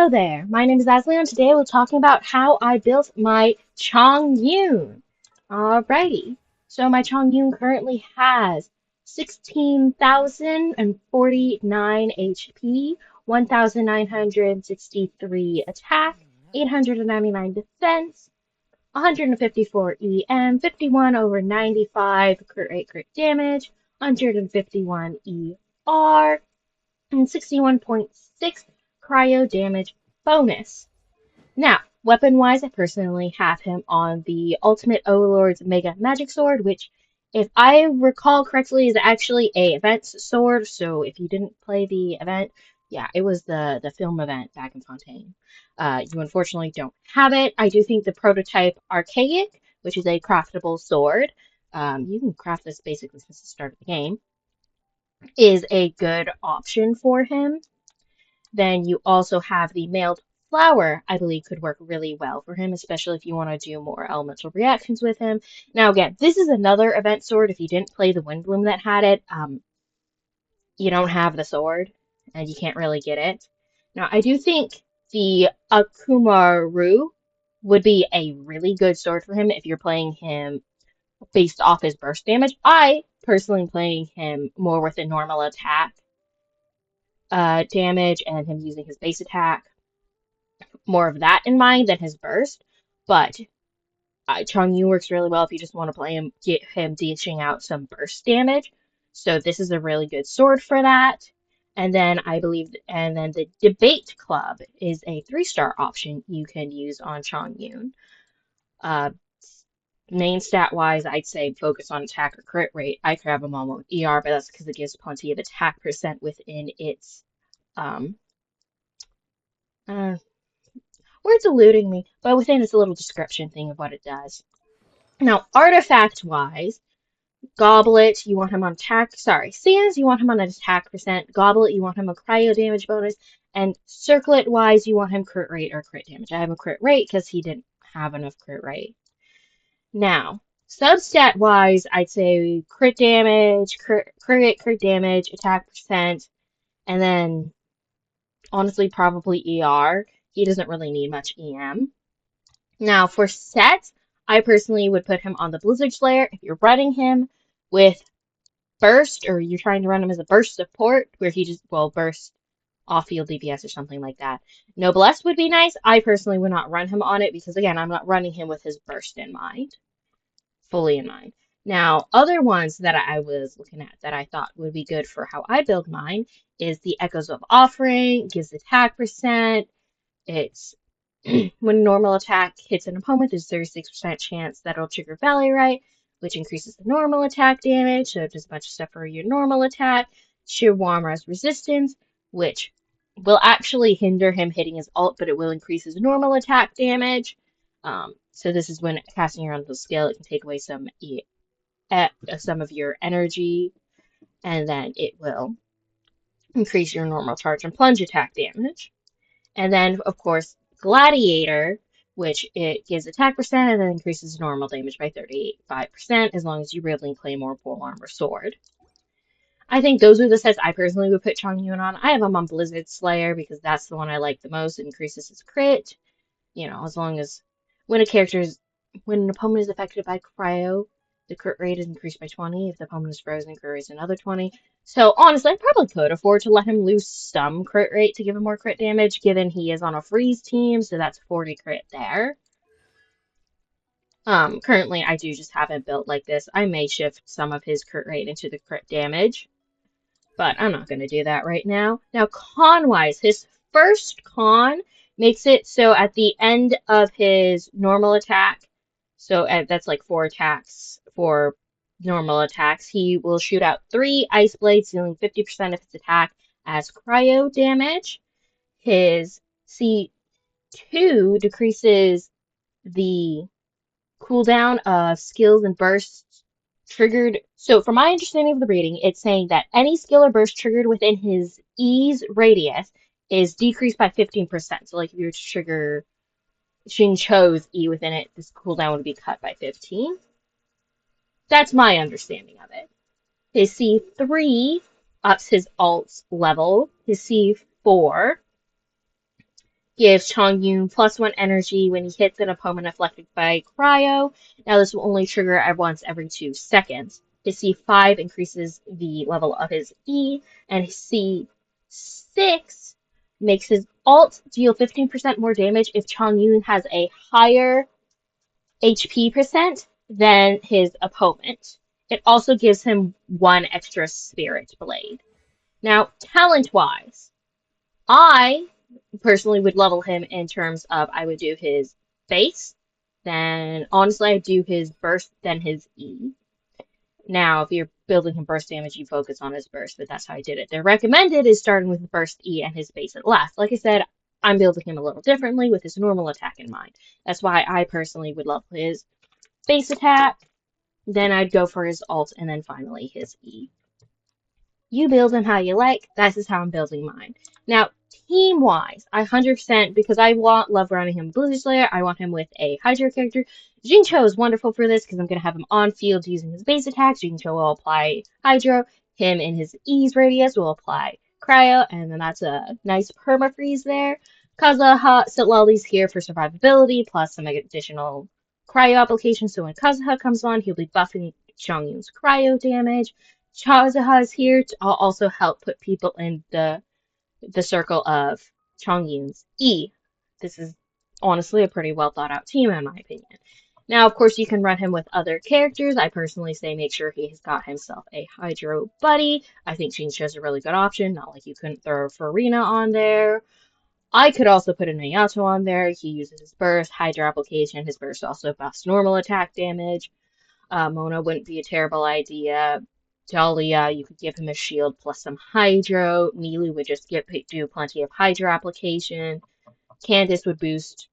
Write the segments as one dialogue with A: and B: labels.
A: Hello there, my name is Ashley and today we're talking about how I built my Chongyun. Alrighty, so my Chongyun currently has 16,049 HP, 1,963 attack, 899 defense, 154 EM, 51 over 95 crit rate crit damage, 151 ER, and 61.6 cryo damage bonus. Now, weapon-wise, I personally have him on the Ultimate Overlord's Mega Magic Sword, which, if I recall correctly, is actually a event sword. So if you didn't play the event, yeah, it was the film event back in Fontaine. You unfortunately don't have it. I do think the prototype Archaic, which is a craftable sword, you can craft this basically since the start of the game, is a good option for him. Then you also have the mailed flower, I believe could work really well for him, especially if you want to do more elemental reactions with him. Now again, this is another event sword. If you didn't play the Windbloom that had it, you don't have the sword, and you can't really get it. Now I do think the Akumaru would be a really good sword for him if you're playing him based off his burst damage. I personally am playing him more with a normal attack damage and him using his base attack, more of that in mind than his burst. But Chongyun works really well if you just want to play him, get him dishing out some burst damage. So this is a really good sword for that. And then the Debate Club is a 3-star option you can use on Chongyun. Main stat wise, I'd say focus on attack or crit rate. I could have him on with ER, but that's because it gives plenty of attack percent within its uh, word's eluding me, but within its little description thing of what it does. Now, artifact-wise, Goblet, you want him on attack, Sands, you want him on an attack percent, Goblet, you want him on cryo damage bonus, and Circlet-wise, you want him crit rate or crit damage. I have him crit rate because he didn't have enough crit rate. Now, substat-wise, I'd say crit damage, crit damage, attack percent, and then, honestly, probably ER. He doesn't really need much EM. Now, for set, I personally would put him on the Blizzard Slayer. If you're running him with burst, or you're trying to run him as a burst support, where he just will burst off-field DPS or something like that. Noblesse would be nice. I personally would not run him on it because, again, I'm not running him with his burst in mind, fully in mind. Now, other ones that I was looking at that I thought would be good for how I build mine is the Echoes of Offering, gives attack percent. It's when normal attack hits an opponent, there's a 36% chance that it'll trigger Valley Right, which increases the normal attack damage, so it does a bunch of stuff for your normal attack. Shiwamra's Resistance, which will actually hinder him hitting his ult, but it will increase his normal attack damage. So this is when casting around the skill, it can take away some of your energy, and then it will increase your normal charge and plunge attack damage. And then, of course, Gladiator, which it gives attack percent and then increases normal damage by 35% as long as you really Claymore, Pole Armor, Sword. I think those are the sets I personally would put Chongyun on. I have him on Blizzard Slayer because that's the one I like the most. It increases his crit. You know, as long as when an opponent is affected by cryo, the crit rate is increased by 20. If the opponent is frozen, crit rate is another 20. So honestly, I probably could afford to let him lose some crit rate to give him more crit damage, given he is on a freeze team, so that's 40 crit there. Currently, I do just have it built like this. I may shift some of his crit rate into the crit damage, but I'm not going to do that right now. Now, con-wise, his first con makes it so at the end of his normal attack, so that's like 4 attacks for normal attacks, he will shoot out 3 Ice Blades, dealing 50% of his attack as cryo damage. His C2 decreases the cooldown of skills and bursts triggered. So from my understanding of the reading, it's saying that any skill or burst triggered within his E's radius is decreased by 15%. So like if you were to trigger Xingqiu's E within it, this cooldown would be cut by 15. That's my understanding of it. His C3 ups his alt's level. His C4 Gives Chongyun +1 energy when he hits an opponent affected by cryo. Now this will only trigger once every 2 seconds. His C5 increases the level of his E, and his C6 makes his alt deal 15% more damage if Chongyun has a higher HP percent than his opponent. It also gives him 1 extra Spirit Blade. Now, talent-wise, I personally would level him in terms of I would do his base, then honestly I'd do his burst, then his E. Now, if you're building him burst damage, you focus on his burst, but that's how I did it. The recommended is starting with burst E and his base at last. Like I said, I'm building him a little differently with his normal attack in mind. That's why I personally would level his base attack, then I'd go for his alt, and then finally his E. You build him how you like. This is how I'm building mine. Now, team-wise, I 100%, because I love running him Blizzard Slayer, I want him with a Hydro character. Jincho is wonderful for this, because I'm going to have him on field using his base attacks. Jincho will apply Hydro. Him in his E's radius will apply Cryo, and then that's a nice perma-freeze there. Kazuha Sitlali's here for survivability, plus some additional Cryo applications, so when Kazuha comes on, he'll be buffing Chongyun's Cryo damage. Kazuha is here to also help put people in the circle of Chongyun's E. This is honestly a pretty well thought out team in my opinion. Now, of course, you can run him with other characters. I personally say make sure he's got himself a Hydro buddy. I think Jincho's a really good option. Not like you couldn't throw Farina on there. I could also put a Nayato on there. He uses his burst, Hydro application. His burst also buffs normal attack damage. Mona wouldn't be a terrible idea. Dahlia, you could give him a shield plus some Hydro. Neelu would just do plenty of Hydro application. Candace would boost.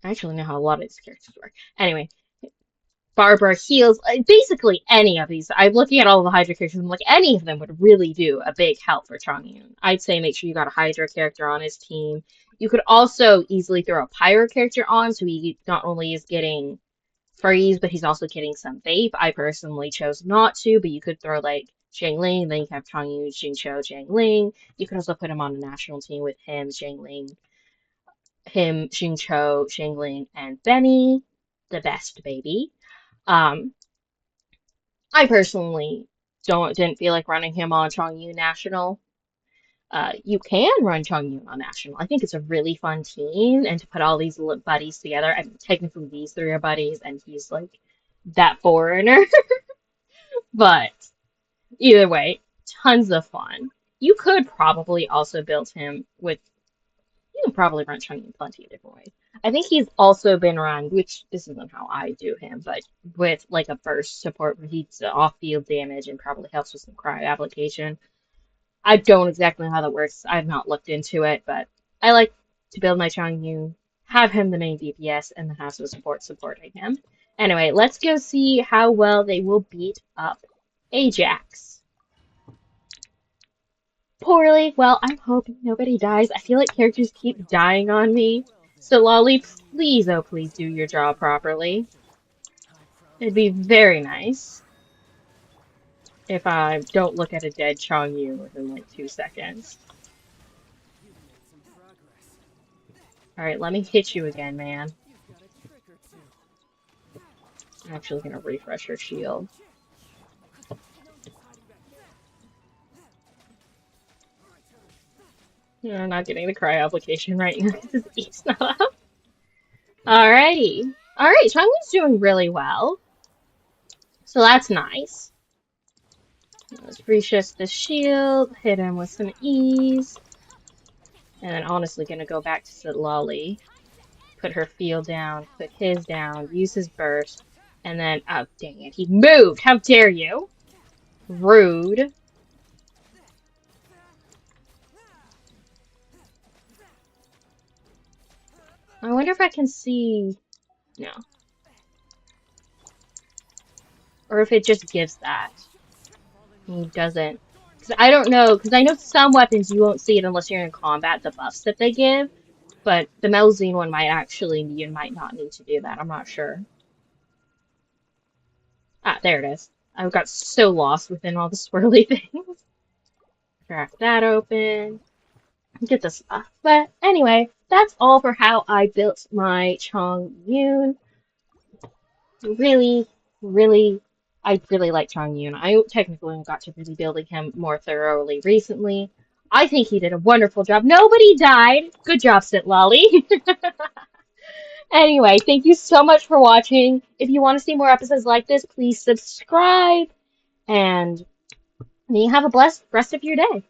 A: I actually know how a lot of these characters work. Anyway, Barbara heals. Basically, any of these. I'm looking at all the Hydro characters. I'm like, any of them would really do a big help for Chongyun. I'd say make sure you got a Hydro character on his team. You could also easily throw a Pyro character on, so he not only is getting freeze, but he's also getting some vape. I personally chose not to, but you could throw like Xiangling, then you have Chongyun, Jincho, Xiangling. You could also put him on a national team with him, Xiangling, Jincho, Xiangling, and Benny, the best baby. I personally didn't feel like running him on Chongyun National. You can run Chongyun on National. I think it's a really fun team, and to put all these buddies together, I mean, technically these three are buddies, and he's like that foreigner. But either way, tons of fun. You could probably also build him with, you can probably run Chongyun plenty of different ways. I think he's also been run, which this isn't how I do him, but with like a burst support where he's off-field damage and probably helps with some cryo application. I don't exactly know how that works. I've not looked into it, but I like to build my Chongyun, have him the main DPS, and then have some support supporting him. Anyway, let's go see how well they will beat up Ajax. Poorly. Well, I'm hoping nobody dies. I feel like characters keep dying on me. So Lolly, please, oh please do your job properly. It'd be very nice if I don't look at a dead Chongyun within like 2 seconds. Alright, let me hit you again, man. I'm actually gonna refresh her shield. Yeah, I'm not getting the cry application right now because his E's not up. Alrighty. Alright, Chongyun's doing really well. So that's nice. Let's reshift the shield, hit him with some E's. And then honestly gonna go back to Sitlali. Put her field down, put his down, use his burst, and then, oh dang it, he moved! How dare you! Rude. I wonder if I can see... No. Or if it just gives that. He doesn't. Because I don't know, because I know some weapons you won't see it unless you're in combat, the buffs that they give. But the Melzine one might actually, you might not need to do that, I'm not sure. Ah, there it is. I got so lost within all the swirly things. Crack that open. get this stuff. But anyway, that's all for how I built my Chongyun. Really, really, I really like Chongyun. I technically got to really building him more thoroughly recently. I think he did a wonderful job. Nobody died. Good job, Sit Lolly. Anyway, thank you so much for watching. If you want to see more episodes like this, please subscribe. And you have a blessed rest of your day.